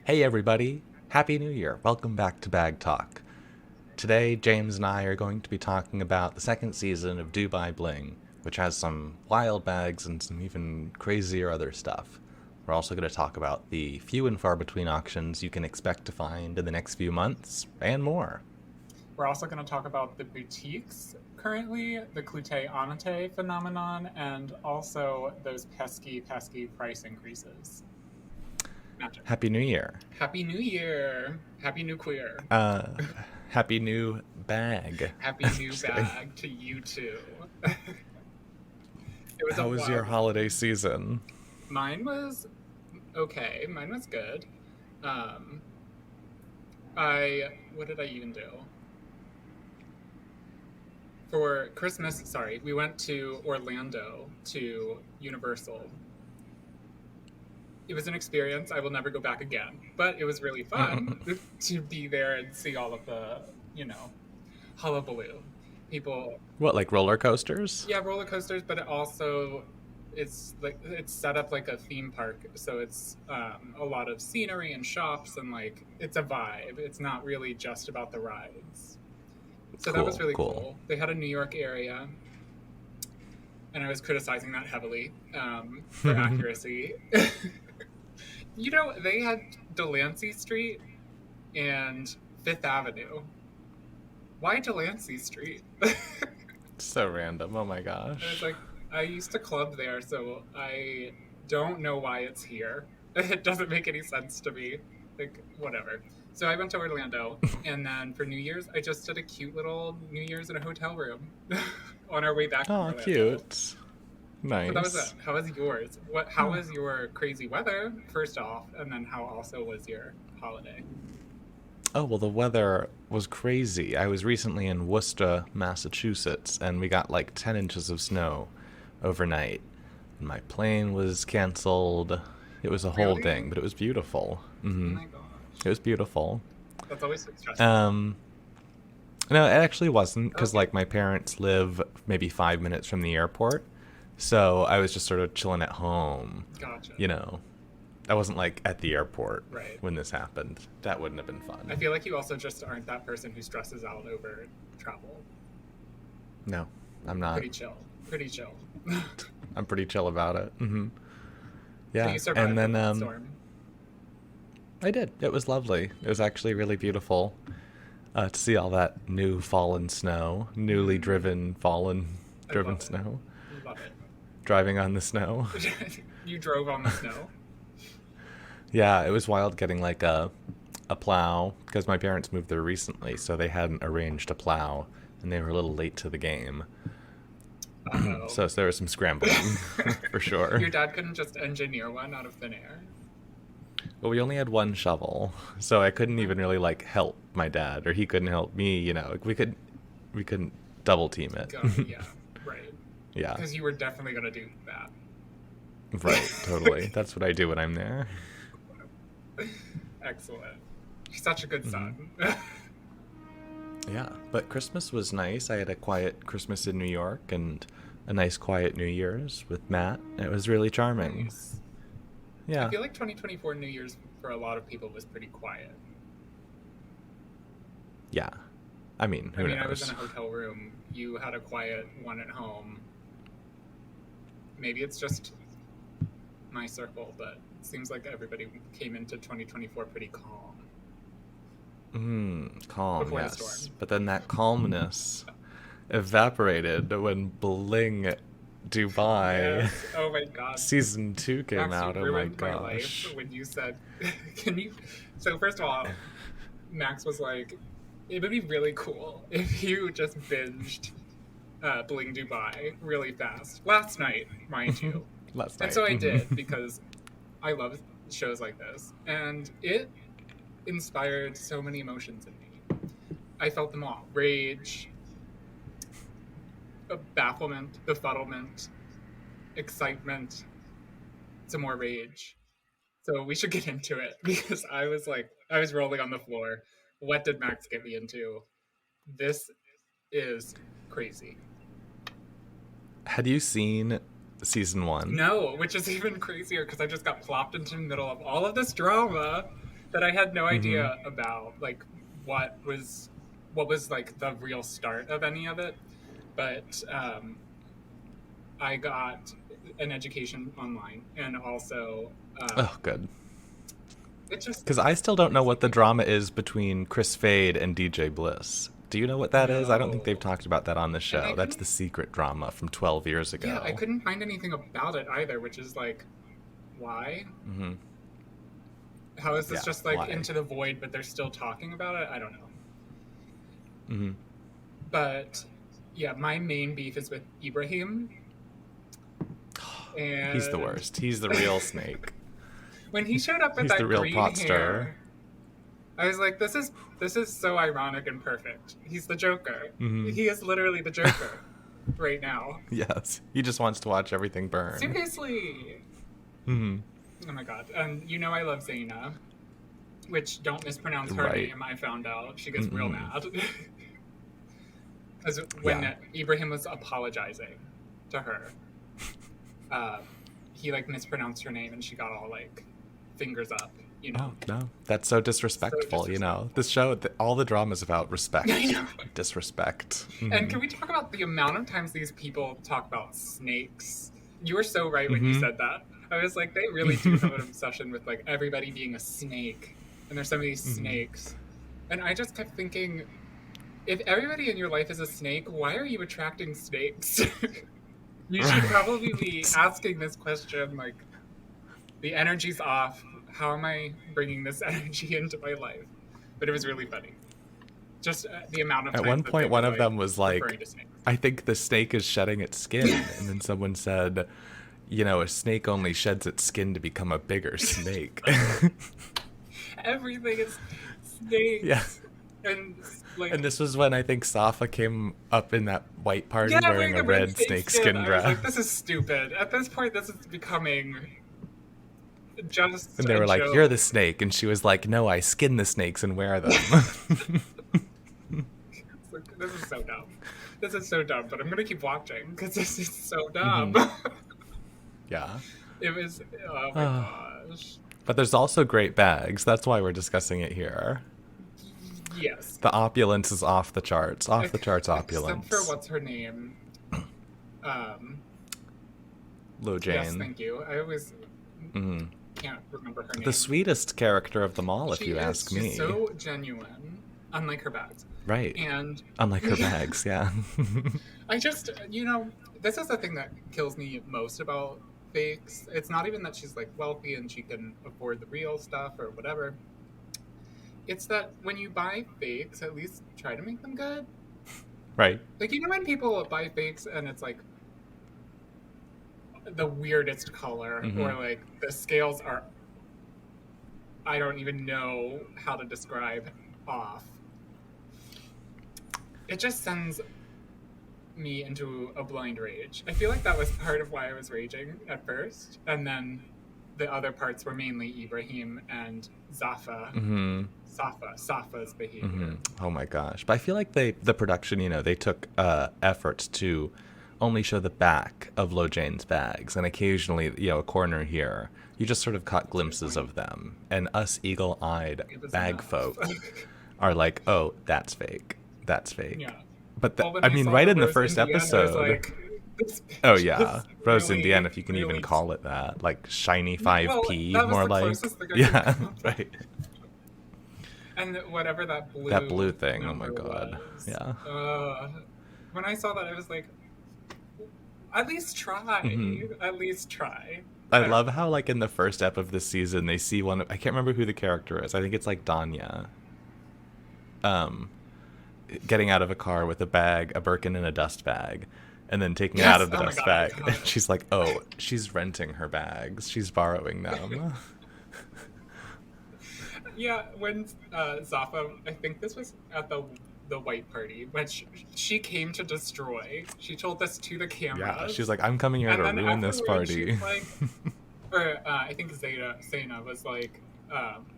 Hey everybody, Happy New Year. Welcome back to BagTalk. Today, James and I are going to be talking about the second season of Dubai Bling, which has some wild bags and some even crazier other stuff. We're also going to talk about the few and far between auctions you can expect to find in the next few months, and more. We're also going to talk about the boutiques currently, the Clouté and Anate phenomenon, and also those pesky price increases. Magic. Happy New Year. Happy New Year. Happy New Queer. Uh, Happy New Bag. Happy new Just kidding. bag to you too. It was a How was your wild. holiday season? Mine was okay. Mine was good. Um, what did I even do? For Christmas, sorry, we went to Orlando to Universal. It was an experience. I will never go back again, but it was really fun to be there and see all of the, you know, hullabaloo. People, What, like roller coasters? yeah, roller coasters, but it also it's set up like a theme park, so it's a lot of scenery and shops and like it's a vibe. It's not really just about the rides. So that was Cool, really cool. cool. They had a New York area, and I was criticizing that heavily for accuracy. They had Delancey Street and Fifth Avenue. Why Delancey Street? So random, oh my I was gosh. like, I used to club there, so I don't know why it's here. It doesn't make any sense to me. Like, whatever. So I went to Orlando, and then for New Year's, I just did a cute little New Year's in a hotel room on our way back from Oh, Orlando. cute. So that was it. Nice. How was yours? How was your crazy weather, first off, and then how also was your holiday? Oh, well, the weather was crazy. I was recently in Worcester, Massachusetts, and we got like 10 inches of snow overnight. And my plane was canceled. It was a whole Really? thing, but it was beautiful. Oh Hmm. my gosh. It was beautiful. That's always so stressful. Um, no, it actually wasn't, because Okay. like my parents live maybe 5 minutes from the airport. So I was just sort of chilling at home, Gotcha. you know. I wasn't like at the airport Right. when this happened. That wouldn't have been I fun. feel like you also just aren't that person who stresses out over travel. No, I'm not. Pretty chill. Pretty chill. I'm pretty chill about it. So Yeah, you and survived the then storm. I did. It was lovely. It was actually really beautiful to see all that new fallen snow, newly Mm, I driven love it. snow, Love driving on the snow. it. You drove on the snow. Yeah, it was wild getting like a plow because my parents moved there recently, so they hadn't arranged a plow, and they were a little late to the game. Uh-oh. So there was some scrambling for sure. Your dad couldn't just engineer one out of thin air. But we only had one shovel, so I couldn't Uh, even really like help my dad, or he couldn't help me. We couldn't double team it. yeah, right. Yeah, Because you were definitely going to do that. right, totally. That's what I do when I'm there. Excellent. You're such a good Hmm. son. Yeah, but Christmas was nice. I had a quiet Christmas in New York and a nice quiet New Year's with Matt. It was really charming. Nice. I Yeah, feel like 2024 New Year's for a lot of people was pretty quiet. yeah. I mean, I who mean, I was in knows? a hotel room. You had a quiet one at home. Maybe it's just my circle, but it seems like everybody came into 2024 pretty calm Calm, before the yes. storm. But then that calmness evaporated when Bling Dubai Yes. Oh my God. season 2 came Max, you out. Oh my ruined my life gosh. when you said, can you? So, first of all, Max was like, it would be really cool if you just binged Bling Dubai really fast. Last night, mind you. Last And night. so I did because I love shows like this. And it inspired so many emotions in me. I felt them all: rage, bafflement, befuddlement, excitement, some more rage. So we should get into it because I was rolling on the floor. What did Max get me into? This is crazy. Had you seen season 1? No, which is even crazier because I just got plopped into the middle of all of this drama. that I had no idea about, like what was like the real start of any of it. But I got an education online, and also Oh, good. it just Because I still don't know what the amazing. drama is between Chris Fade and DJ Bliss. Do you know what that is? I don't think they've No, talked about that on the and I show. That's couldn't. the secret drama from 12 years Yeah, I ago. couldn't find anything about it either, which is like, why? Hmm. How is this Yeah, just like why? into the void, but they're still talking about it? I don't know. Hmm. But yeah, my main beef is with Ibrahim, He's the and worst. He's the real snake. when he showed up with He's the that real green pot stirrer. hair, I was like, this is so ironic and perfect. He's the Joker. Hmm. He is literally the Joker right now. Yes. He just wants to watch everything burn. Seriously. Hmm. Oh my god. And you know I love Zaina, which don't mispronounce her Right. name. I found out she gets real Mm-mm. mad because Yeah. when Ibrahim was apologizing to her, uh, he like mispronounced her name and she got all like fingers up. You know. Oh, no. That's so So disrespectful, you know? disrespectful. This show, all the drama's about I respect. know. Disrespect. And Hmm. can we talk about the amount of times these people talk about snakes? You were so right when you Hmm. said that. I was like, they really do have an obsession with like everybody being a snake, and there's so many Hmm. snakes. And I just kept thinking, if everybody in your life is a snake, why are you attracting snakes? You should probably be Right. asking this question like, the energy's off. How am I bringing this energy into my life? But it was really funny. Just the amount of At times one that they point, were one of like them was referring like, to snakes. I think the snake is shedding its skin. And then someone said, you know, a snake only sheds its skin to become a bigger snake. Everything is Yeah. snakes. And And like, this was when I think Safa came up in that white party yeah, wearing wearing a the red red snake skin. snakeskin I was like, dress. this is stupid. At this point, this is becoming just And they a were like, "You're the joke. snake." And she was like, "No, I skin the snakes and wear them." It's like, this is so dumb. This is so dumb, but I'm gonna keep watching because this is so dumb. Hmm. Yeah. It was, oh my Uh, gosh. but there's also great bags. That's why we're discussing it here. Yes. The opulence is off the charts. Off the charts Except for opulence. what's her name? Um, Lil yes, Jane. thank you. I always Hmm. can't remember her The name. sweetest character of them all, if She you is. ask She's me. so genuine, unlike her bags. Right. And Unlike her bags, yeah. I just, this is the thing that kills me most about fakes. It's not even that she's like wealthy and she can afford the real stuff or whatever. It's that when you buy fakes, at least try to make them good. Right. Like, when people buy fakes and it's like the weirdest color Hmm. or like the scales are, I don't even know how to describe, off. It just sends me into a blind rage. I feel like that was part of why I was raging at first, and then the other parts were mainly Ibrahim and Hmm. Safa's Hmm. behavior. Oh my gosh. But I feel like the production, they took efforts to only show the back of Lo Jane's bags, and occasionally, a corner here. You just sort of caught That's a good glimpses point. of them. And us eagle-eyed It was bag enough. folk are like, oh, that's fake. That's fake. Yeah. But, Well, when I I mean, saw right the in the Rose first Indiana, I was episode. like, this Oh, bitch yeah. is Rose Indiana, really, if you can even really. call it that. Like, shiny Well, 5P, that was more the like. closest thing I could Yeah, come up with. right. And whatever that That blue blue thing, oh my number god. was, Yeah. when I saw that, I was like, at least try. Hmm. At least try. I I don't love know. how, like, in the first ep of this season, they see one of, I can't remember who the character is. I think it's, like, Danya. Um, Getting out of a car with a bag, a Birkin and a dust bag, and then taking it out Yes. of the Oh my dust god. bag. And Yeah. she's like, oh, she's renting her bags. She's borrowing them. Yeah. When Zafa, I think this was at the white party when she came to destroy. She told this to the Yeah, she's cameras, like, I'm coming here and to then ruin this afterwards party. she's like, or I think Zaina was like,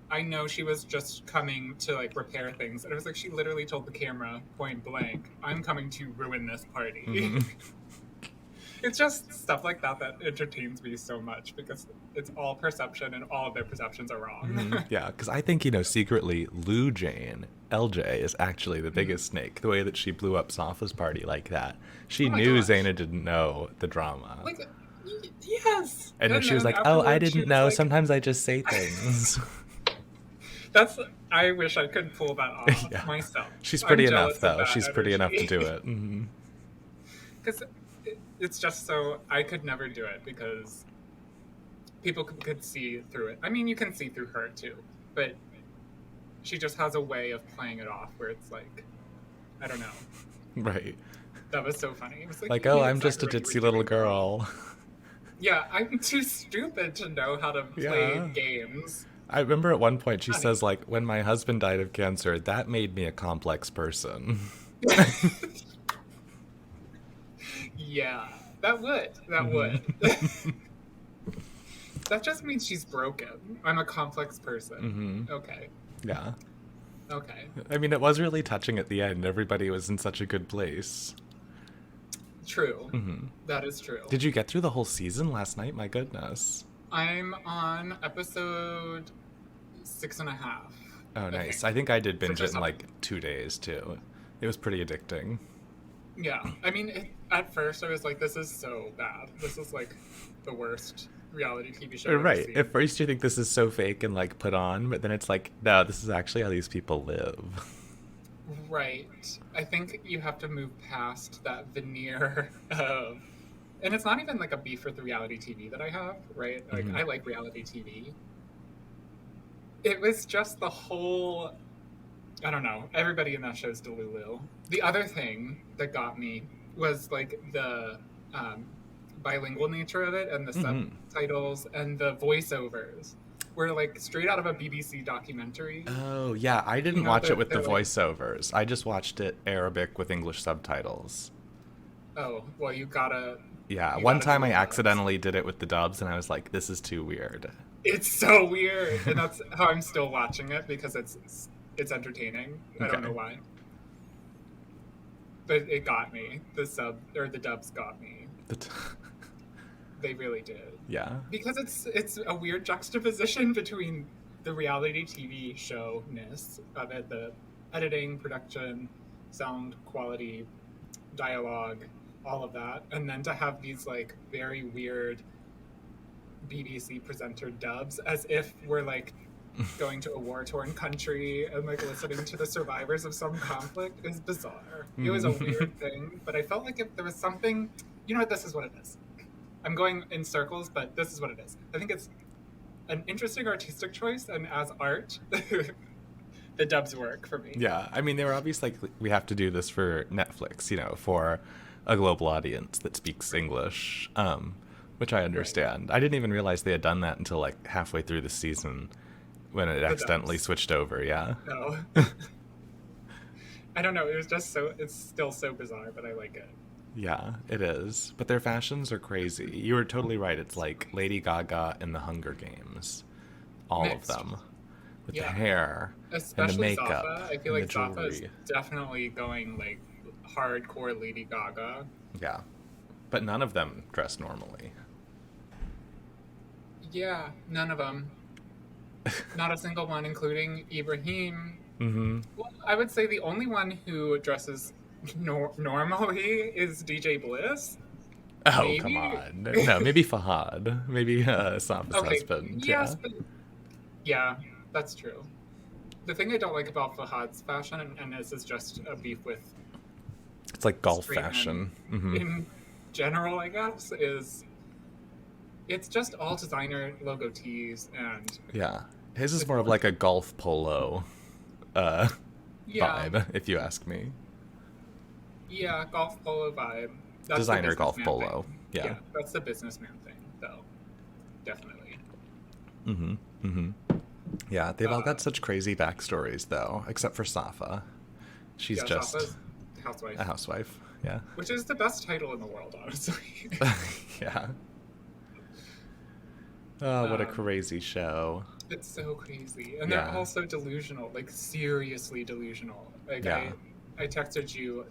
I know she was just coming to like repair things, and it was like she literally told the camera point blank, "I'm coming to ruin this party." Hmm. It's just stuff like that that entertains me so much because it's all perception and all of their perceptions are wrong. Yeah, because I think, secretly, Lou Jane, LJ, is actually the biggest snake. The way that she blew up Safa's party like that. She Oh my knew gosh. Zaina didn't know the drama. Like, yes. And then she was then like, oh, I afterwards she didn't was know. like, Sometimes I just say things. that's, I wish I could pull that off Yeah. myself. She's I'm pretty enough, jealous of though. that She's pretty enough to energy. do it. Mm-hmm. Because it's just so, I could never do it because people could see through it. I mean, you can see through her too, but she just has a way of playing it off where it's like, I don't know. Right. That was so funny. It was Like, you oh, knew I'm just a exactly what ditzy you were little doing, girl. Yeah, I'm too stupid to know how to play games. I remember at one point she Funny. says, like, when my husband died of cancer, that made me a complex person. Yeah, that would. That would. That just means she's broken. I'm a complex person. Okay. Yeah. Okay. I mean, it was really touching at the end. Everybody was in such a good place. True. That is true. Did you get through the whole season last night? My goodness. I'm on episode 6.5. Oh, nice. I think I did binge it in something. like 2 days, too. It was pretty addicting. Yeah. I mean, at first I was like, this is so bad. This is like the worst reality TV show I've ever Right. seen. At first you think this is so fake and like put on, but then it's like, no, this is actually how these people live. Right. I think you have to move past that veneer of, and it's not even like a beef with the reality TV that I have, right? Like, I like reality TV. It was just the whole, I don't know, everybody in that show's Delulu. The other thing that got me was like the bilingual nature of it and the subtitles and the voiceovers were like straight out of a BBC documentary. Oh, yeah. I didn't watch it with the voiceovers. I just watched it Arabic with English subtitles. Oh, well, you gotta... Yeah, one time I accidentally did it with the dubs, and I was like, this is too weird. It's so weird, and that's how I'm still watching it, because it's entertaining. I don't know why. But it got me. The dubs got me. They really did. Yeah. Because it's a weird juxtaposition between the reality TV show-ness of it, the editing, production, sound quality, dialogue, all of that, and then to have these like very weird BBC presenter dubs as if we're like going to a war-torn country and like listening to the survivors of some conflict is bizarre. It was a weird thing, but I felt like if there was something, you know what, this is what it is. I'm going in circles, but this is what it is. I think it's an interesting artistic choice, and as art, the dubs work for me. Yeah, I mean, they were obviously like, we have to do this for Netflix, for a global audience that speaks English, which I understand. Right. I didn't even realize they had done that until like halfway through the season when it accidentally switched over, yeah. No. I don't know, it was just it's still so bizarre, but I like it. Yeah, it is. But their fashions are crazy. You were totally right. It's like Lady Gaga in the Hunger Games. All Mixed. Of them. With the hair and the makeup. Safa. I feel like Safa is definitely going like hardcore Lady Gaga. Yeah. But none of them dress normally. Yeah, none of them. Not a single one, including Ibrahim. Well, I would say the only one who dresses normally is DJ Bliss. Oh, maybe? Come on. No, maybe Fahad. Maybe Safa's husband. Yes, but yeah, that's true. The thing I don't like about Fahad's fashion, and this is just a beef with... It's like golf fashion. In general, I guess, is... It's just all designer logo tees and... Yeah. His is more of like a golf polo vibe, if you ask me. Yeah, golf polo vibe. That's designer golf polo. Yeah, that's the businessman thing, though. Definitely. Yeah, they've all got such crazy backstories, though, except for Safa. She's just a housewife. Yeah. Which is the best title in the world, honestly. Yeah. Oh, what a crazy show. It's so crazy. And they're also delusional, like seriously delusional. Like I texted you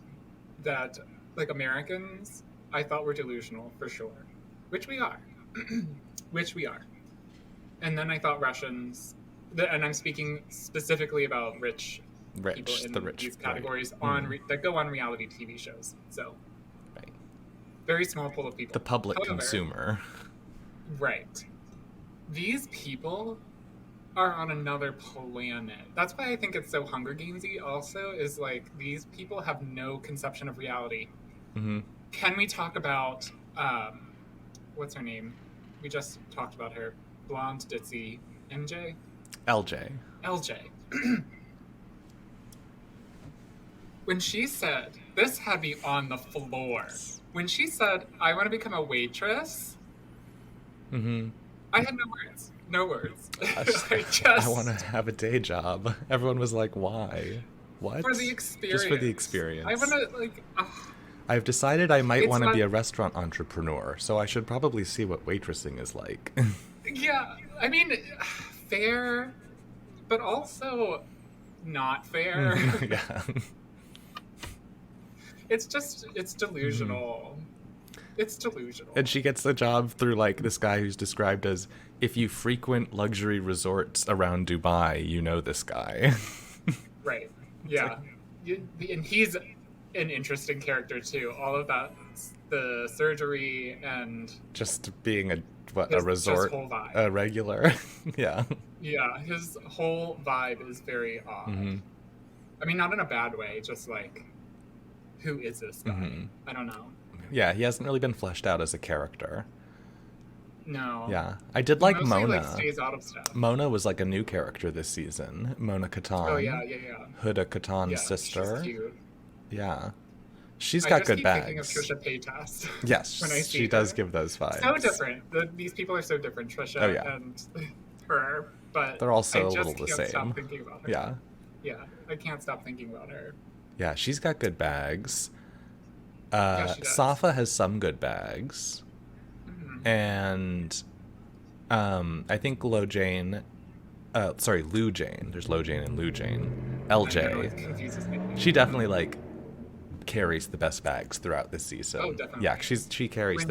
that like Americans, I thought were delusional for sure, which we are. Which we are. And then I thought Russians, and I'm speaking specifically about rich people in these categories that go on reality TV shows. So, right. Very small pool of people. The public consumer. Right. These people are on another planet. That's why I think it's so Hunger Gamesy also, is like these people have no conception of reality. Mm-hmm. Can we talk about, what's her name? We just talked about her. Blonde, ditzy, MJ? LJ. When she said, this had me on the floor. When she said, I want to become a waitress, mm-hmm. I had no words. I want to have a day job. Everyone was like, why? What? For the experience. Just for the experience. I want to, like... I've decided I might want to be a restaurant entrepreneur, so I should probably see what waitressing is like. Yeah, I mean, fair, but also not fair. Yeah. It's delusional. It's delusional. And she gets the job through, like, this guy who's described as, if you frequent luxury resorts around Dubai, you know this guy. Right. Yeah. And he's an interesting character, too. All of that, the surgery and... Just being a resort, a regular. Yeah. Yeah, his whole vibe is very odd. Mm-hmm. I mean, not in a bad way, just like, who is this guy? Mm-hmm. I don't know. Yeah, he hasn't really been fleshed out as a character. No. Yeah. I did like mostly, Mona. Like, stays out of stuff. Mona was like a new character this season. Mona Katan. Oh, yeah. Huda Katan's sister. She's cute. Yeah. She's got good bags. I just keep thinking of Trisha Paytas. Yes, when I see she does give those vibes. So different. These people are so different, Trisha and her, but they're also a little the same. I just can't stop thinking about her. Yeah. Yeah, I can't stop thinking about her. Yeah, she's got good bags. She does. Safa has some good bags. Mm-hmm. And I think Lou Jane. There's Lou Jane and Lou Jane. LJ. She definitely, like, carries the best bags throughout this season. Oh, definitely. Yeah, she carries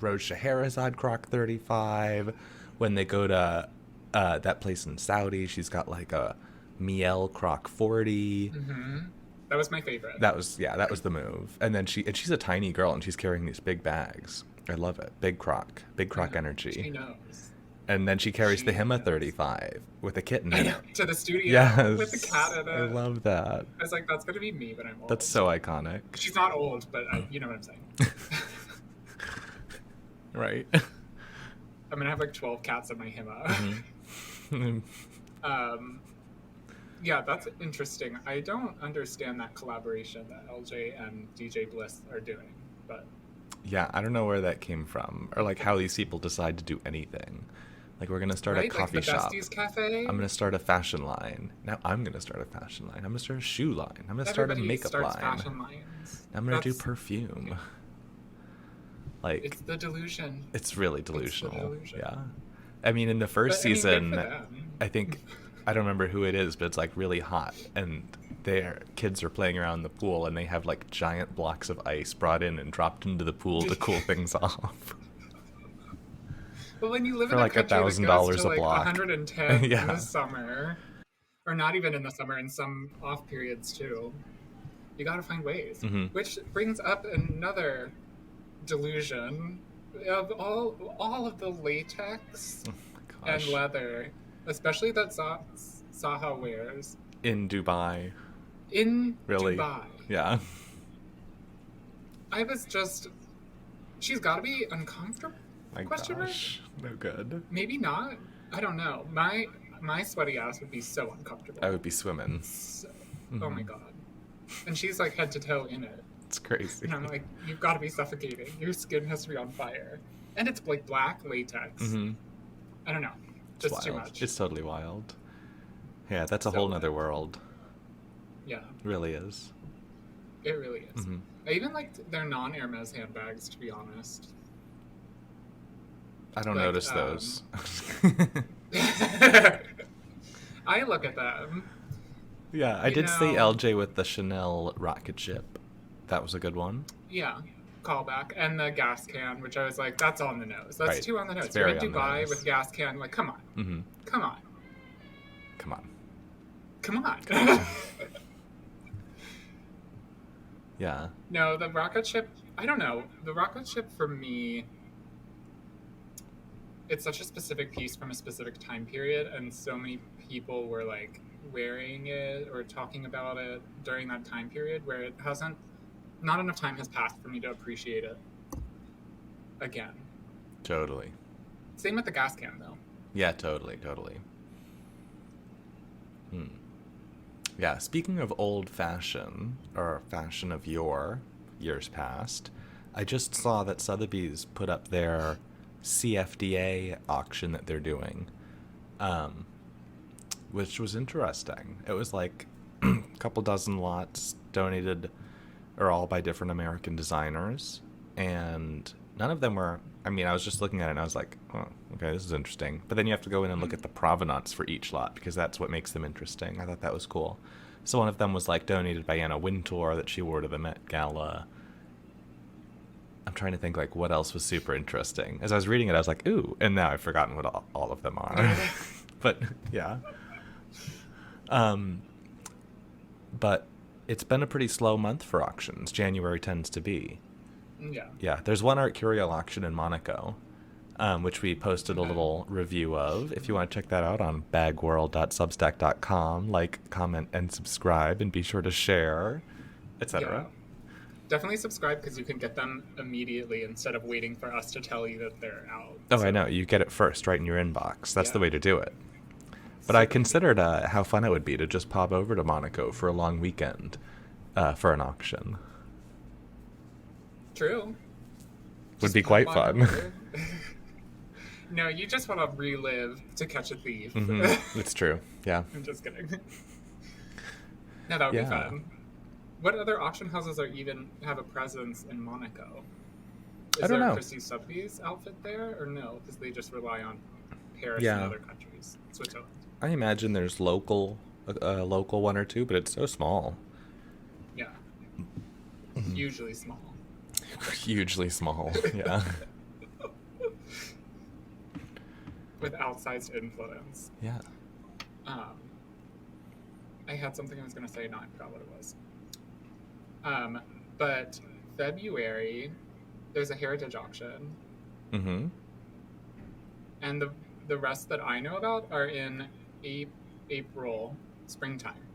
Rose Scheherazade Croc 35. When they go to that place in Saudi, she's got like a Miel Croc 40. Mm-hmm. That was my favorite. That was the move. And then she's a tiny girl and she's carrying these big bags. I love it. Big croc energy. She knows. And then she carries the Hima 35 with a kitten in it. To the studio with the cat in it. I love that. I was like, that's going to be me when I'm old. That's so iconic. She's not old, but you know what I'm saying. Right. I'm going to have like 12 cats in my Hima. Mm-hmm. Yeah, that's interesting. I don't understand that collaboration that LJ and DJ Bliss are doing, but... Yeah, I don't know where that came from, or like how these people decide to do anything. Like, we're gonna start a coffee shop. Besties Cafe. I'm gonna start a fashion line. Now I'm gonna start a fashion line. I'm gonna start a shoe line. I'm gonna start a makeup line. Fashion lines. I'm gonna do perfume. Like, it's the delusion. It's really delusional. Yeah. I mean, in the first season, I think I don't remember who it is, but it's like really hot, and their kids are playing around in the pool, and they have like giant blocks of ice brought in and dropped into the pool to cool things off. But when you live in like a country that goes to like block. 110 in the summer, or not even in the summer, in some off periods too, you gotta find ways. Mm-hmm. Which brings up another delusion of all of the latex and leather, especially that Saha wears. In Dubai. Really? Dubai. Yeah. I was just... She's got to be uncomfortable? My gosh. No good. Maybe not. I don't know. My sweaty ass would be so uncomfortable. I would be swimming. Oh my god. And she's like head to toe in it. It's crazy. And I'm like, you've got to be suffocating. Your skin has to be on fire. And it's like black latex. Mm-hmm. I don't know. Just too much. It's totally wild. Yeah, that's a whole nother world. Yeah. It really is. It really is. Mm-hmm. I even liked their non-Hermès handbags, to be honest. I don't notice those. I look at them. Yeah, I did see LJ with the Chanel rocket ship. That was a good one. Yeah. callback, and the gas can, which I was like, that's on the nose. That's Right. too on the nose. It's You're in very on the Dubai nose. with gas can. Like, come on. Mm-hmm. Come on. Come on. Come on. Yeah. No, the rocket ship, I don't know. The rocket ship for me, it's such a specific piece from a specific time period, and so many people were like wearing it or talking about it during that time period where it hasn't, not enough time has passed for me to appreciate it again. Totally. Same with the gas can, though. Yeah, totally. Yeah, speaking of old fashion, or fashion of years past, I just saw that Sotheby's put up their CFDA auction that they're doing, which was interesting. It was like a couple dozen lots donated, or all by different American designers, and none of them were, I mean, I was just looking at it and I was like, oh, okay, this is interesting. But then you have to go in and look at the provenance for each lot because that's what makes them interesting. I thought that was cool. So one of them was like donated by Anna Wintour that she wore to the Met Gala. I'm trying to think like what else was super interesting. As I was reading it, I was like, ooh, and now I've forgotten what all of them are. But yeah. But it's been a pretty slow month for auctions. January tends to be. Yeah. Yeah, there's one Art Curio auction in Monaco, which we posted a little review of. If you want to check that out on bagworld.substack.com, like, comment, and subscribe, and be sure to share, etc. Yeah. Definitely subscribe because you can get them immediately instead of waiting for us to tell you that they're out. Oh, so, I know. You get it first right in your inbox. That's the way to do it. But so I considered how fun it would be to just pop over to Monaco for a long weekend for an auction. True. Would be quite fun. No, you just want to relive To Catch a Thief. Mm-hmm. It's true. Yeah. I'm just kidding. No, that would be fun. What other auction houses have a presence in Monaco? I don't know. Is there Christy Sotheby's outfit there, or no? Because they just rely on Paris and other countries. Switzerland. I imagine there's local one or two, but it's so small. Yeah. Hugely small. Hugely small, yeah. With outsized influence. Yeah. I had something I was going to say, now I forgot what it was. But February, there's a heritage auction. Mm-hmm. And the rest that I know about are in April, springtime.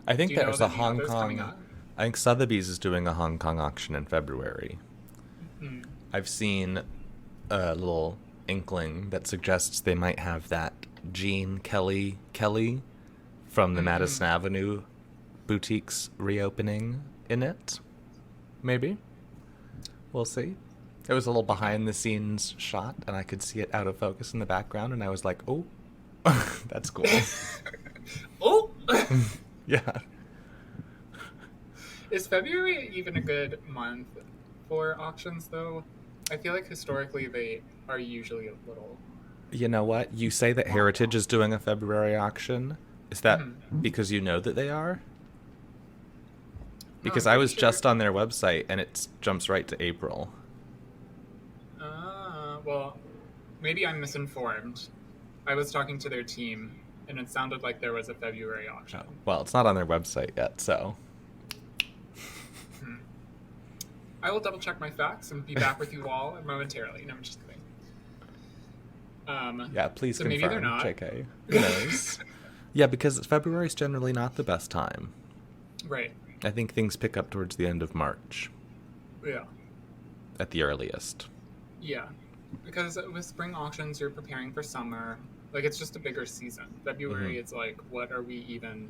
I think there's a Hong Kong. I think Sotheby's is doing a Hong Kong auction in February. Mm. I've seen a little inkling that suggests they might have that Jean Kelly from the Madison Avenue boutiques reopening in it. Maybe. We'll see. It was a little behind the scenes shot and I could see it out of focus in the background and I was like, oh, that's cool. Oh! Yeah. Is February even a good month for auctions, though? I feel like historically they are usually a little... You know what? You say that Heritage is doing a February auction. Is that because you know that they are? Because I was just on their website and it jumps right to April. Well, maybe I'm misinformed. I was talking to their team and it sounded like there was a February auction. Oh, well, it's not on their website yet, so... I will double check my facts and be back with you all momentarily. No, I'm just kidding. Yeah, please so confirm. Maybe they're not. JK. Who knows? Yeah, because February is generally not the best time. Right. I think things pick up towards the end of March. Yeah. At the earliest. Yeah. Because with spring auctions, you're preparing for summer. Like, it's just a bigger season. February, it's like, what are we even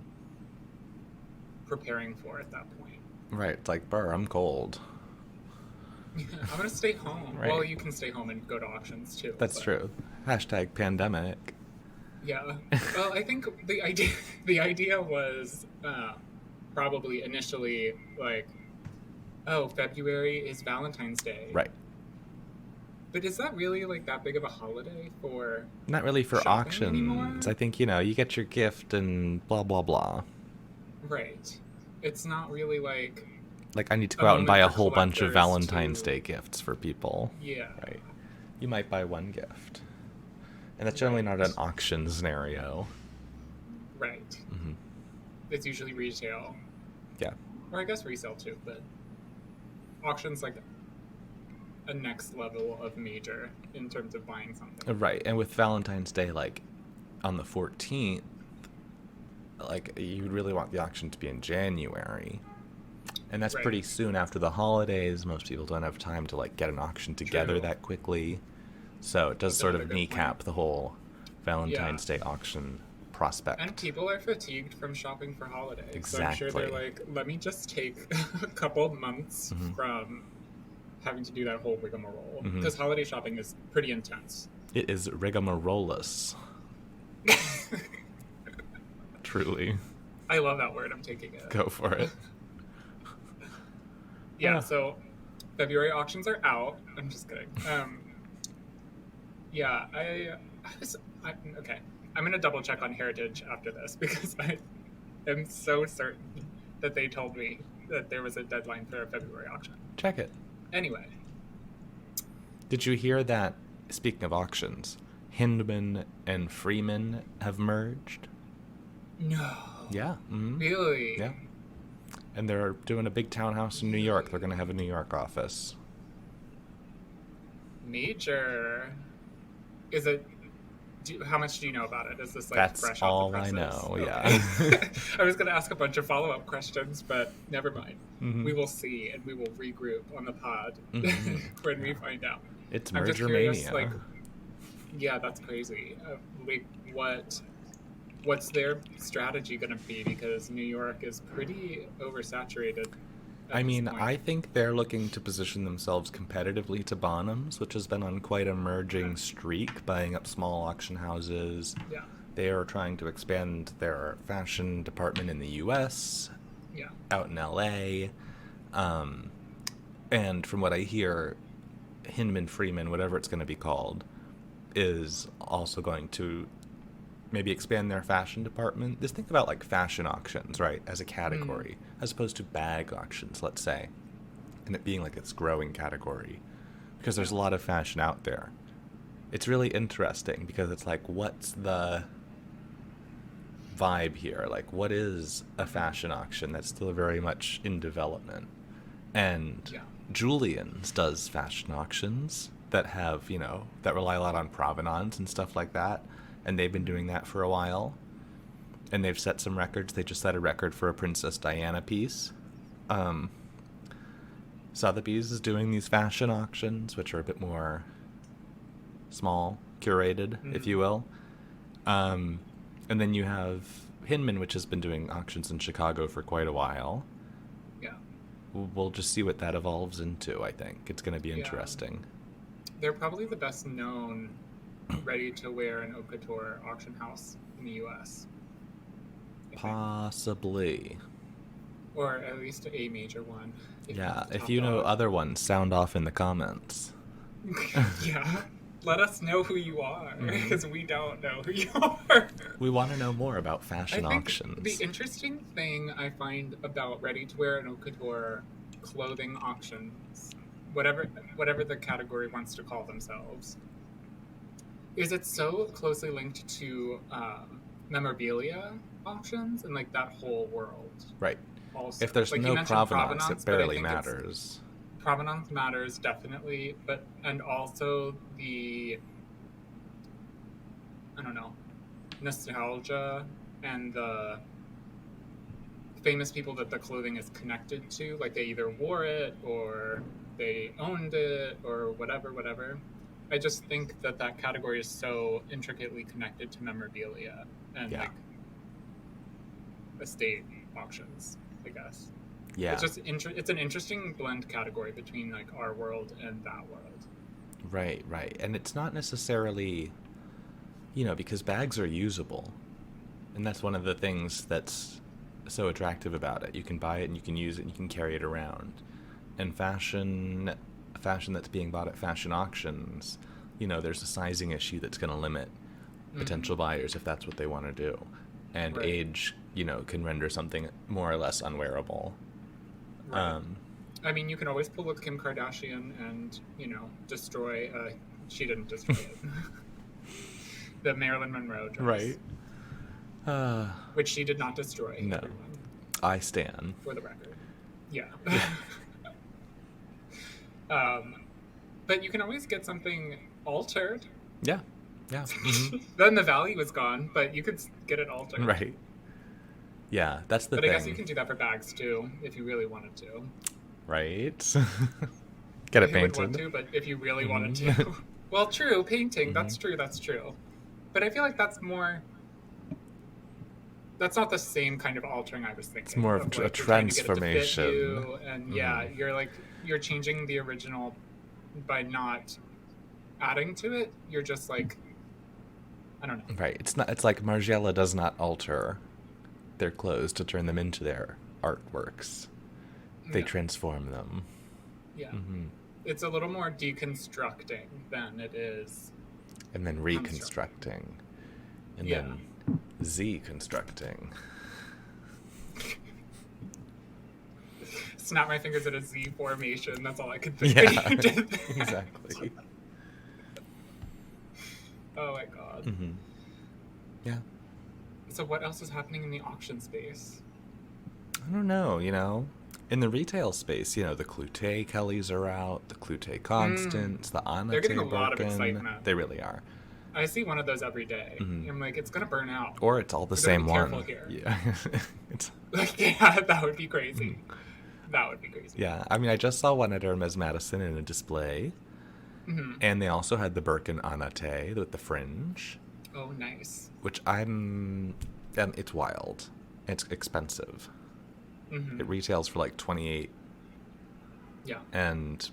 preparing for at that point? Right. It's like, burr, I'm cold. I'm going to stay home. Right. Well, you can stay home and go to auctions, too. That's true. Hashtag pandemic. Yeah. Well, I think the idea was probably initially like, oh, February is Valentine's Day. Right. But is that really like that big of a holiday for... Not really for auctions. Anymore? I think, you get your gift and blah, blah, blah. Right. It's not really like... Like, I need to go out and buy a moment for whole bunch of collectors Valentine's to- Day gifts for people. Yeah. Right. You might buy one gift. And that's generally not an auction scenario. Right. Mm-hmm. It's usually retail. Yeah. Or I guess resale too, but auction's like a next level of major in terms of buying something. Right. And with Valentine's Day, like, on the 14th, like, you would really want the auction to be in January. And that's pretty soon after the holidays. Most people don't have time to, like, get an auction together that quickly. So it does sort of kneecap the whole Valentine's Day auction prospect. And people are fatigued from shopping for holidays. Exactly. So I'm sure they're like, let me just take a couple of months from having to do that whole rigmarole. Because holiday shopping is pretty intense. It is rigmarolous. Truly. I love that word. I'm taking it. Go for it. So February auctions are out. I'm just kidding. Okay. I'm going to double check on Heritage after this because I am so certain that they told me that there was a deadline for a February auction. Check it. Anyway. Did you hear that, speaking of auctions, Hindman and Freeman have merged? No. Yeah. Mm-hmm. Really? Yeah. And they're doing a big townhouse in New York. They're going to have a New York office. Major. Is it... how much do you know about it? Is this like That's fresh all off the I presses? know, Okay. yeah. I was going to ask a bunch of follow-up questions, but never mind. Mm-hmm. We will see, and we will regroup on the pod when we find out. It's I'm just merger curious, mania. like, yeah, that's crazy. Like, what's their strategy going to be? Because New York is pretty oversaturated. I mean, I think they're looking to position themselves competitively to Bonhams, which has been on quite a merging streak, buying up small auction houses. Yeah. They are trying to expand their fashion department in the U.S., out in L.A., and from what I hear, Hinman Freeman, whatever it's going to be called, is also going to maybe expand their fashion department. Just think about like fashion auctions, right, as a category, as opposed to bag auctions, let's say, and it being like its growing category, because there's a lot of fashion out there. It's really interesting because it's like, what's the vibe here? Like, what is a fashion auction that's still very much in development? And Julian's does fashion auctions that have, that rely a lot on provenance and stuff like that. And they've been doing that for a while. And they've set some records. They just set a record for a Princess Diana piece. Sotheby's is doing these fashion auctions, which are a bit more small, curated, if you will. And then you have Hinman, which has been doing auctions in Chicago for quite a while. Yeah. We'll just see what that evolves into, I think. It's going to be interesting. They're probably the best known ready-to-wear and haute couture auction house in the U.S. Possibly. Or at least a major one. If you know other ones, sound off in the comments. Yeah. Let us know who you are, because we don't know who you are. We want to know more about fashion auctions. The interesting thing I find about ready-to-wear and haute couture clothing auctions, whatever the category wants to call themselves, is it's so closely linked to memorabilia auctions and like that whole world. Right. Also, if there's like no provenance, it barely matters. Provenance matters definitely, and also the nostalgia and the famous people that the clothing is connected to, like they either wore it or they owned it or whatever. I just think that category is so intricately connected to memorabilia and like estate auctions, I guess. Yeah. It's just it's an interesting blend category between like our world and that world. Right. And it's not necessarily, because bags are usable. And that's one of the things that's so attractive about it. You can buy it and you can use it and you can carry it around. And fashion that's being bought at fashion auctions, there's a sizing issue that's going to limit potential buyers if that's what they want to do. And age, can render something more or less unwearable. Right. I mean, you can always pull with Kim Kardashian and, destroy. She didn't destroy it. The Marilyn Monroe dress. Right. Which she did not destroy. No. Everyone, I stan. for the record. Yeah. But you can always get something altered. Yeah. Yeah. Mm-hmm. Then the value is gone, but you could get it altered. Right. Yeah, that's the but thing. I guess you can do that for bags too, if you really wanted to. Right. Get it painted. Would want to, but if you really wanted to. Well, true, painting. Mm-hmm. That's true. But I feel like that's not the same kind of altering I was thinking. It's more of a transformation. And you're changing the original by not adding to it. You're just like, I don't know. Right. It's like Margiela does not alter their clothes to turn them into their artworks. They transform them. Yeah. Mm-hmm. It's a little more deconstructing than it is. And then reconstructing. And then Z-constructing. Snap my fingers at a Z formation. That's all I could think. Yeah, exactly. Oh my god. Mm-hmm. Yeah. So what else is happening in the auction space? I don't know, In the retail space, the Clouté Kellys are out, the Clouté Constants, the Anate They're getting a Birkin. lot of excitement. They really are. I see one of those every day. Mm-hmm. I'm like, it's going to burn out. Or it's all the same one. Here. Yeah. That would be crazy. That would be crazy. Yeah, I mean, I just saw one at Hermès Madison in a display. Mm-hmm. And they also had the Birkin Anate with the fringe. Oh, nice. Which it's wild. It's expensive. Mm-hmm. It retails for like $28. Yeah. And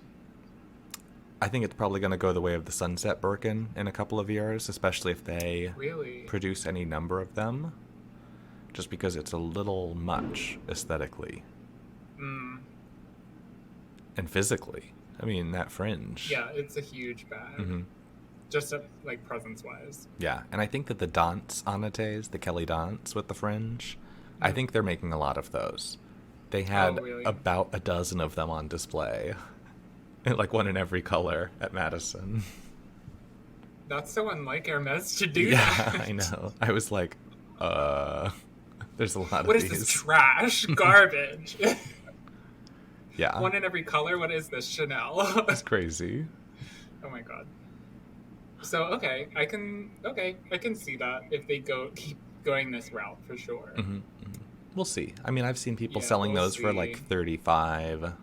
I think it's probably going to go the way of the Sunset Birkin in a couple of years, especially if they produce any number of them. Just because it's a little much aesthetically. Mm. And physically. I mean, that fringe. Yeah, it's a huge bag. Mm-hmm. Just presence-wise. Yeah, and I think that the Dance Anates, the Kelly Dance with the fringe, I think they're making a lot of those. They had about a dozen of them on display. Like one in every color at Madison. That's so unlike Hermès to do that. Yeah, I know. I was like, there's a lot of these. What is this trash? Garbage. Yeah. One in every color? What is this? Chanel? That's crazy. Oh my god. So, I can see that if they keep going this route for sure. Mm-hmm, mm-hmm. We'll see. I mean, I've seen people selling those for like $35.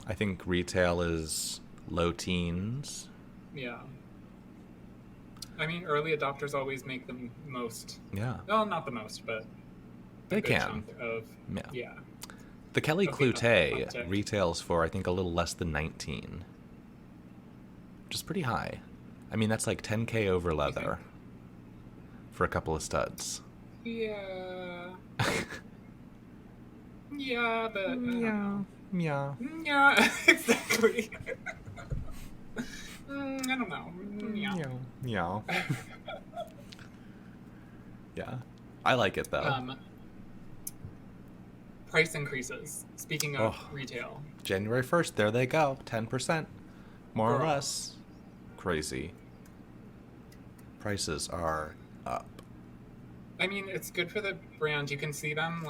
I think retail is low teens. Yeah. I mean, early adopters always make the most. Yeah. Well, not the most, but they can. Chunk of, yeah. The Kelly Clouté retails for, I think, a little less than $19. Which is pretty high. I mean, that's like $10K over leather for a couple of studs. Yeah. Yeah, but... Yeah. Yeah, exactly. I don't know. Yeah. Yeah. I like it, though. Price increases. Speaking of retail. January 1st, there they go. 10%. More or less. Crazy. Prices are up. I mean, it's good for the brand. You can see them,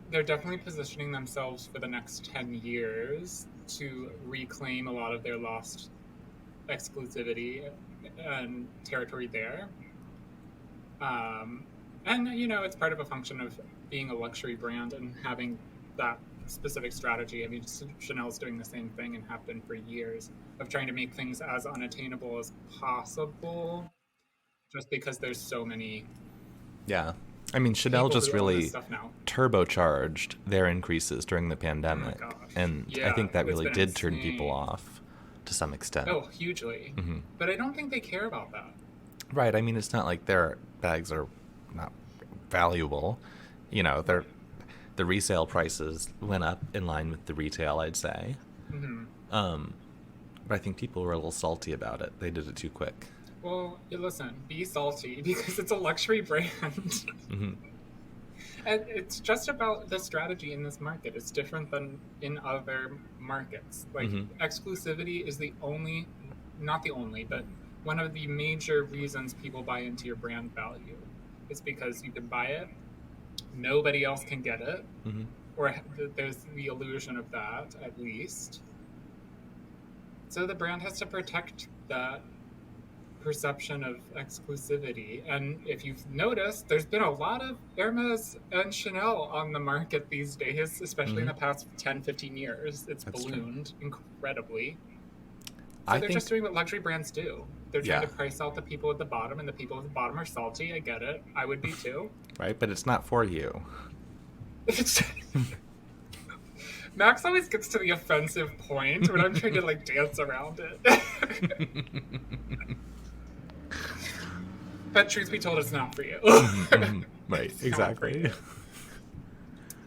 they're definitely positioning themselves for the next 10 years to reclaim a lot of their lost exclusivity and territory there. And, it's part of a function of being a luxury brand and having that specific strategy. I mean, Chanel's doing the same thing and have been for years, of trying to make things as unattainable as possible, just because there's so many. Yeah. I mean, Chanel just really turbocharged their increases during the pandemic. Oh and I think that really did turn people off to some extent. Oh, hugely. Mm-hmm. But I don't think they care about that. Right. I mean, it's not like their bags are not valuable. The resale prices went up in line with the retail, I'd say. Mm-hmm. But I think people were a little salty about it. They did it too quick. Well, listen, be salty, because it's a luxury brand. Mm-hmm. And it's just about the strategy in this market. It's different than in other markets. Like, exclusivity is the only, not the only, but one of the major reasons people buy into your brand value. Is because you can buy it, nobody else can get it, or there's the illusion of that, at least. So the brand has to protect that perception of exclusivity. And if you've noticed, there's been a lot of Hermès and Chanel on the market these days, especially in the past 10, 15 years. It's That's ballooned incredibly. So they're just doing what luxury brands do. They're trying to price out the people at the bottom, and the people at the bottom are salty. I get it. I would be too. Right, but it's not for you. Max always gets to the offensive point when I'm trying to like dance around it. But truth be told, it's not for you. Right, exactly.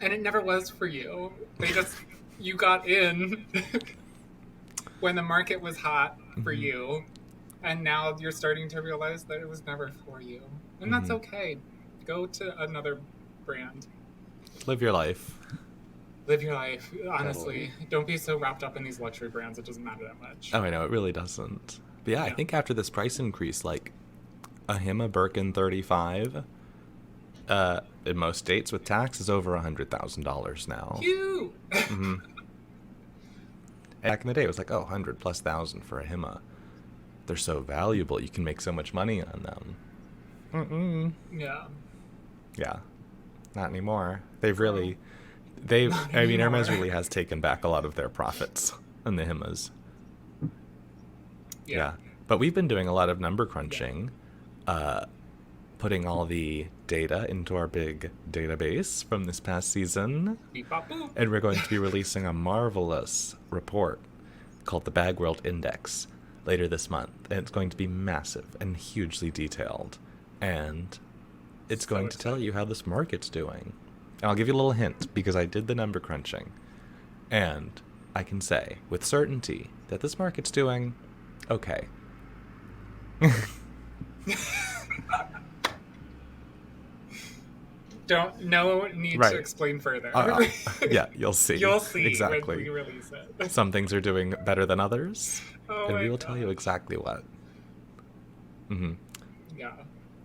And it never was for you. You got in when the market was hot for you, and now you're starting to realize that it was never for you. And that's okay. Go to another brand. Live your life. Live your life, honestly. Totally. Don't be so wrapped up in these luxury brands. It doesn't matter that much. Oh, I know. It really doesn't. But yeah, I think after this price increase, like a Hima Birkin 35, in most states with tax is over $100,000 now. Cute! Back in the day, it was like, 100 plus thousand for a Hima. They're so valuable. You can make so much money on them. Yeah. Yeah. Not anymore. Hermès really has taken back a lot of their profits on the Himas. Yeah. But we've been doing a lot of number crunching, putting all the data into our big database from this past season. And we're going to be releasing a marvelous report called the BagWorld Index later this month. And it's going to be massive and hugely detailed. And it's going to tell you how this market's doing. And I'll give you a little hint, because I did the number crunching. And I can say with certainty that this market's doing okay. No need to explain further. Yeah, you'll see. You'll see exactly when we release it. Some things are doing better than others, and we will tell you exactly what. Yeah.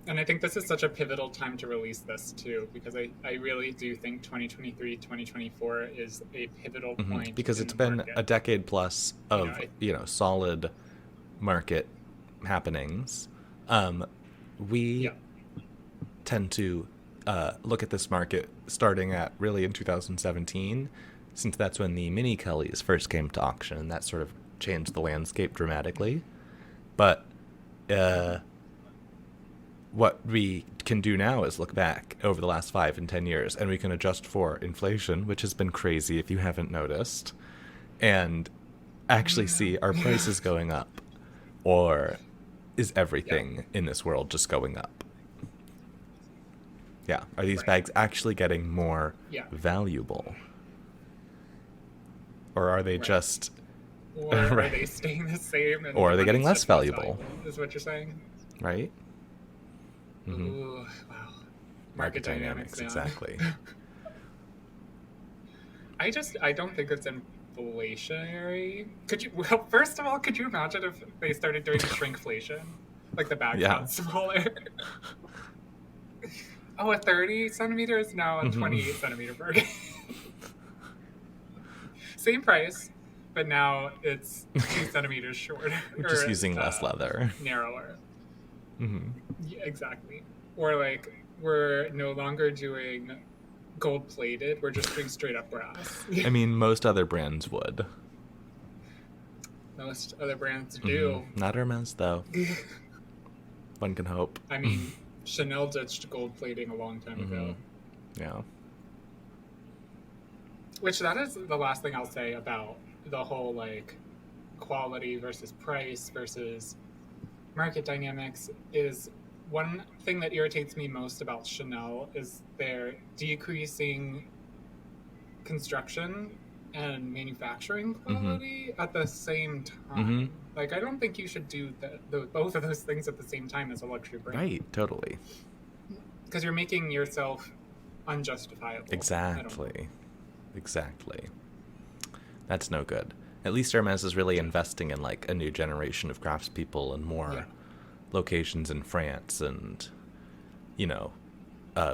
And I think this is such a pivotal time to release this, too, because I really do think 2023, 2024 is a pivotal point. Because it's been a decade plus of, solid market happenings. We tend to look at this market starting at really in 2017, since that's when the mini Kellys first came to auction, and that sort of changed the landscape dramatically. But what we can do now is look back over the last 5 and 10 years, and we can adjust for inflation, which has been crazy if you haven't noticed, and actually see our prices going up, or is everything in this world just going up? Yeah. Are these bags actually getting more valuable? Or are they just... Or are they staying the same? And or are they getting less valuable? Is what you're saying? Right? Ooh, wow. Market dynamics, exactly. I don't think it's inflationary. First of all, could you imagine if they started doing shrinkflation? Like the bag got smaller? A 30 centimeters? No, a 28 centimeter Birkin. Same price, but now it's 2 centimeters shorter. We're just using less leather. Narrower. Yeah, exactly. Or like, we're no longer doing gold-plated. We're just doing straight-up brass. I mean, most other brands would. Most other brands do. Not Hermès, though. One can hope. I mean, Chanel ditched gold plating a long time ago. Yeah. Which that is the last thing I'll say about the whole like quality versus price versus market dynamics is one thing that irritates me most about Chanel is their decreasing construction and manufacturing quality at the same time. Like, I don't think you should do both of those things at the same time as a luxury brand. Right, totally. Because you're making yourself unjustifiable. Exactly. That's no good. At least Hermès is really investing in like a new generation of craftspeople and more locations in France and, you know,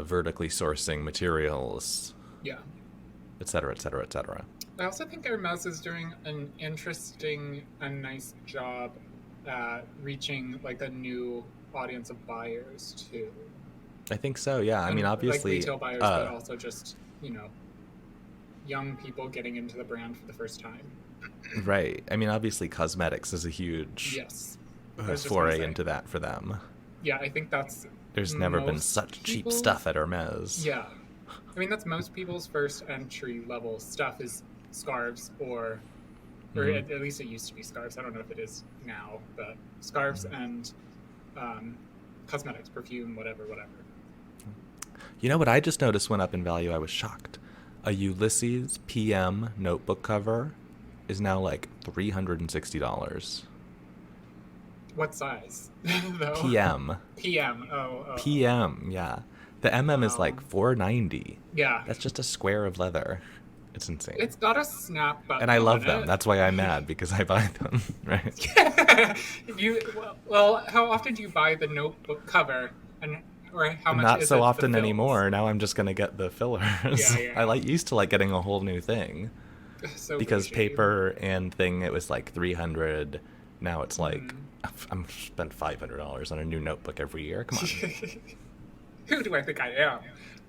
vertically sourcing materials. Yeah. Et cetera, et cetera, et cetera. I also think Hermès is doing an interesting and nice job at reaching like a new audience of buyers too. I think so, yeah. I mean, obviously... Like retail buyers, but also just, you know, young people getting into the brand for the first time. Right. I mean, obviously cosmetics is a huge foray into that for them. Yeah, I think that's... There's never been such cheap stuff at Hermès. Yeah. I mean, that's most people's first entry level stuff is scarves or at least it used to be scarves. I don't know if it is now, but scarves and cosmetics, perfume, whatever. You know what I just noticed went up in value? I was shocked. A Ulysses PM notebook cover is now like $360. What size? PM. PM. Oh. PM, yeah. The MM is like $490. Yeah. That's just a square of leather. It's insane. It's got a snap button. And I love them. That's why I'm mad, because I buy them, right? Well, how often do you buy the notebook cover? Or how much Not is so it often anymore. Now I'm just going to get the fillers. Yeah. I used to like getting a whole new thing. So because bougie. paper and thing, it was like $300. Now it's like, I'm spend $500 on a new notebook every year. Come on. Who do I think I am?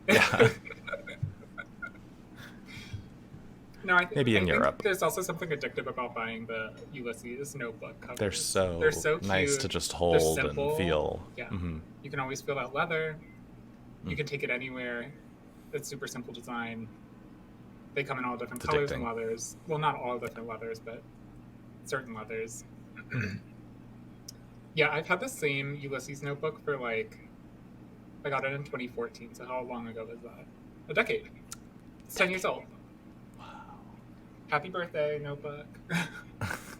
Yeah. No, I Maybe in Europe. There's also something addictive about buying the Ulysses notebook covers. They're so cute. nice to just hold and feel. Yeah. Mm-hmm. You can always feel that leather. You can take it anywhere. It's super simple design. They come in all different colors and leathers. Well, not all different leathers, but certain leathers. Yeah, I've had the same Ulysses notebook for like... I got it in 2014, so how long ago was that? A decade. It's 10 years old. Happy birthday, notebook.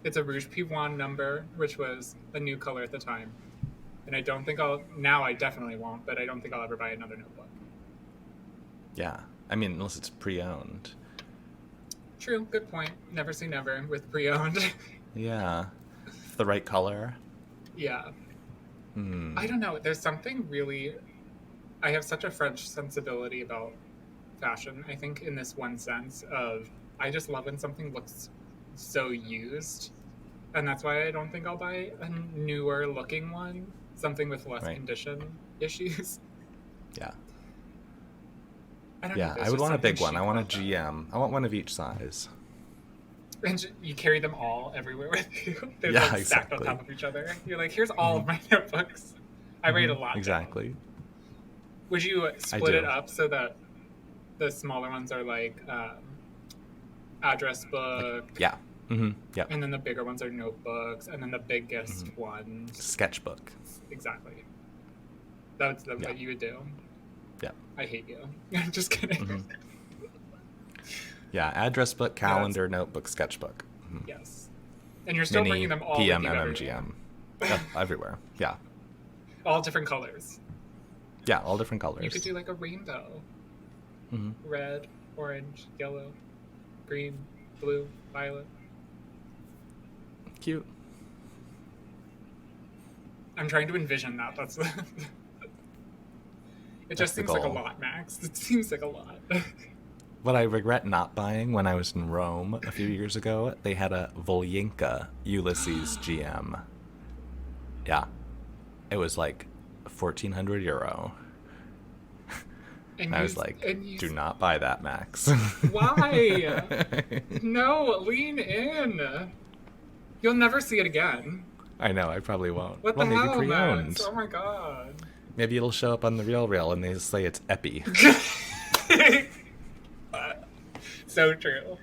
It's a Rouge P1 number, which was a new color at the time. And I don't think now I definitely won't, but I don't think I'll ever buy another notebook. Yeah. I mean, unless it's pre-owned. True, good point. Never say never with pre-owned. Yeah. The right color. Yeah. I don't know. There's something really... I have such a French sensibility about fashion, I think, in this one sense of... I just love when something looks so used. And that's why I don't think I'll buy a newer looking one. Something with less condition issues. Yeah. I would want a big one. I want a GM. I want one of each size. And you carry them all everywhere with you. They're exactly. Stacked on top of each other. You're like, here's all of my notebooks. I write a lot. Exactly. Down. Would you split it up so that the smaller ones are like... address book. Yeah. Yep. And then the bigger ones are notebooks, and then the biggest ones... sketchbook. Exactly. That's what you would do. Yeah. I hate you. I'm just kidding. Yeah, address book, calendar, notebook, sketchbook. Yes. And you're still bringing them all PM, with you MMGM. Everywhere. Yeah. All different colors. Yeah, all different colors. You could do like a rainbow. Red, orange, yellow, green, blue, violet. Cute. I'm trying to envision that. That's it just seems like a lot, Max. It seems like a lot. What I regret not buying when I was in Rome a few years ago, they had a Volyinka Ulysses GM. Yeah. It was like €1,400. And I was like, do not buy that, Max. Why? No, lean in. You'll never see it again. I know, I probably won't. What the hell, maybe pre-owned. Max? Oh my god. Maybe it'll show up on the Real and they say it's Epi. So true.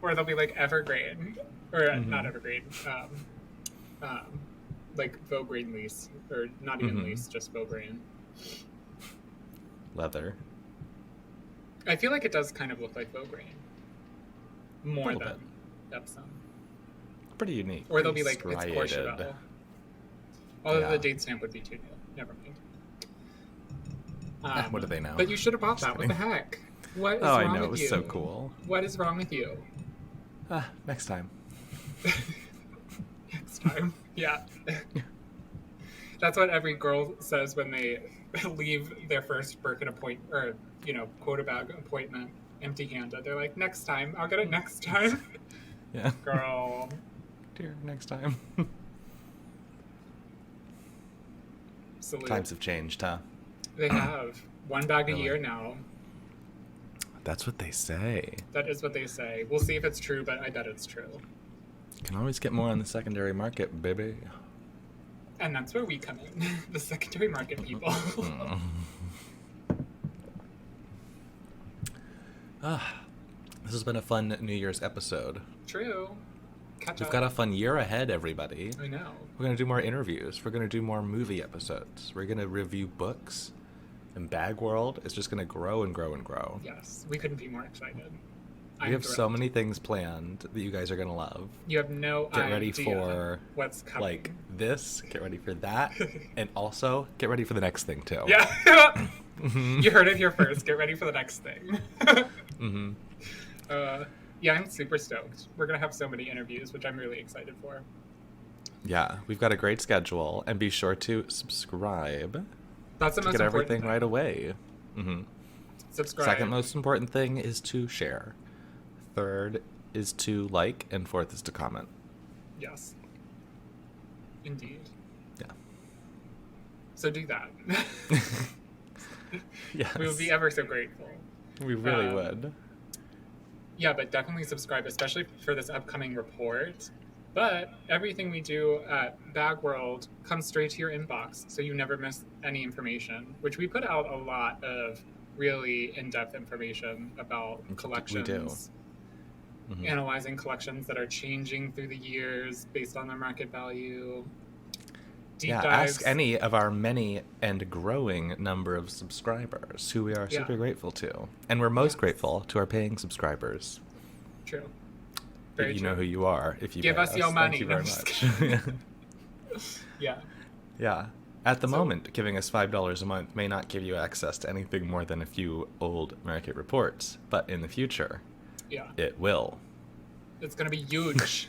Or they'll be like evergreen. Or not evergreen. Like faux grain lease. Or not even lease, just faux grain. Leather. I feel like it does kind of look like faux grain. More than Epsom. Pretty unique. Or they'll be like, it's Courchevel. Although the date stamp would be too new. Never mind. What do they know? But you should have bought Just that. What kidding. the heck? What is Oh, I wrong know. with It was you? so cool. What is wrong with you? Next time. Next time. Yeah. That's what every girl says when they leave their first Birkin appointment, or, quota bag appointment empty-handed. They're like, next time. I'll get it next time. Yeah. Girl. Dear, next time. Salute. Times have changed, huh? They have. One bag Really? a year now. That's what they say. That is what they say. We'll see if it's true, but I bet it's true. Can always get more on the secondary market, baby. And that's where we come in. The secondary market people. This has been a fun New Year's episode. True. We've got a fun year ahead, everybody. I know. We're going to do more interviews. We're going to do more movie episodes. We're going to review books. And BagWorld is just going to grow and grow and grow. Yes, we couldn't be more excited. We have so many things planned that you guys are going to love. You have no idea. Get ready for what's coming. Like this. Get ready for that. And also, get ready for the next thing, too. Yeah. Mm-hmm. You heard it here first. Get ready for the next thing. Mm-hmm. Yeah, I'm super stoked. We're going to have so many interviews, which I'm really excited for. Yeah, we've got a great schedule. And be sure to subscribe. That's the most to get everything thing. right away. Mm-hmm. Subscribe. Second most important thing is to share. Third is to like, and fourth is to comment. Yes. Indeed. Yeah. So do that. Yes. We would be ever so grateful. We really would. Yeah, but definitely subscribe, especially for this upcoming report. But everything we do at BagWorld comes straight to your inbox, so you never miss any information, which we put out a lot of really in-depth information about collections. We do. Mm-hmm. Analyzing collections that are changing through the years based on their market value. Deep dives. Ask any of our many and growing number of subscribers, who we are super grateful to. And we're most grateful to our paying subscribers. True. Very true. Know who you are if you give us your money. Thank you very much. Yeah. Yeah. At the moment, giving us $5 a month may not give you access to anything more than a few old market reports, but in the future, it will. It's going to be huge.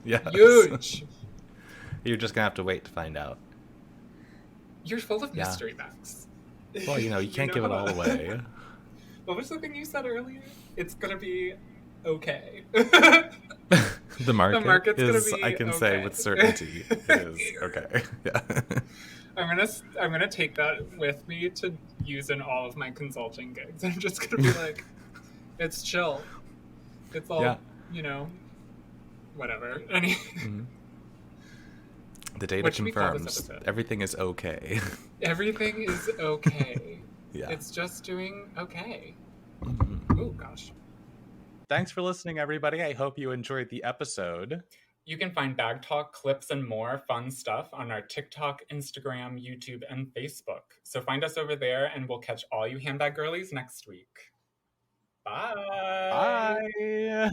Yes. Huge. You're just going to have to wait to find out. You're full of mystery, Max. Well, you can't give it all away. What was the thing you said earlier? It's going to be okay. The market is, gonna be I can okay. say with certainty, it is okay. Yeah. I'm gonna take that with me to use in all of my consulting gigs. I'm just gonna be like, it's chill. It's all, whatever. Mm-hmm. The data confirms everything is okay. Everything is okay. Yeah. It's just doing okay. Mm-hmm. Oh, gosh. Thanks for listening, everybody. I hope you enjoyed the episode. You can find BagTalk clips and more fun stuff on our TikTok, Instagram, YouTube, and Facebook. So find us over there, and we'll catch all you handbag girlies next week. Bye. Bye.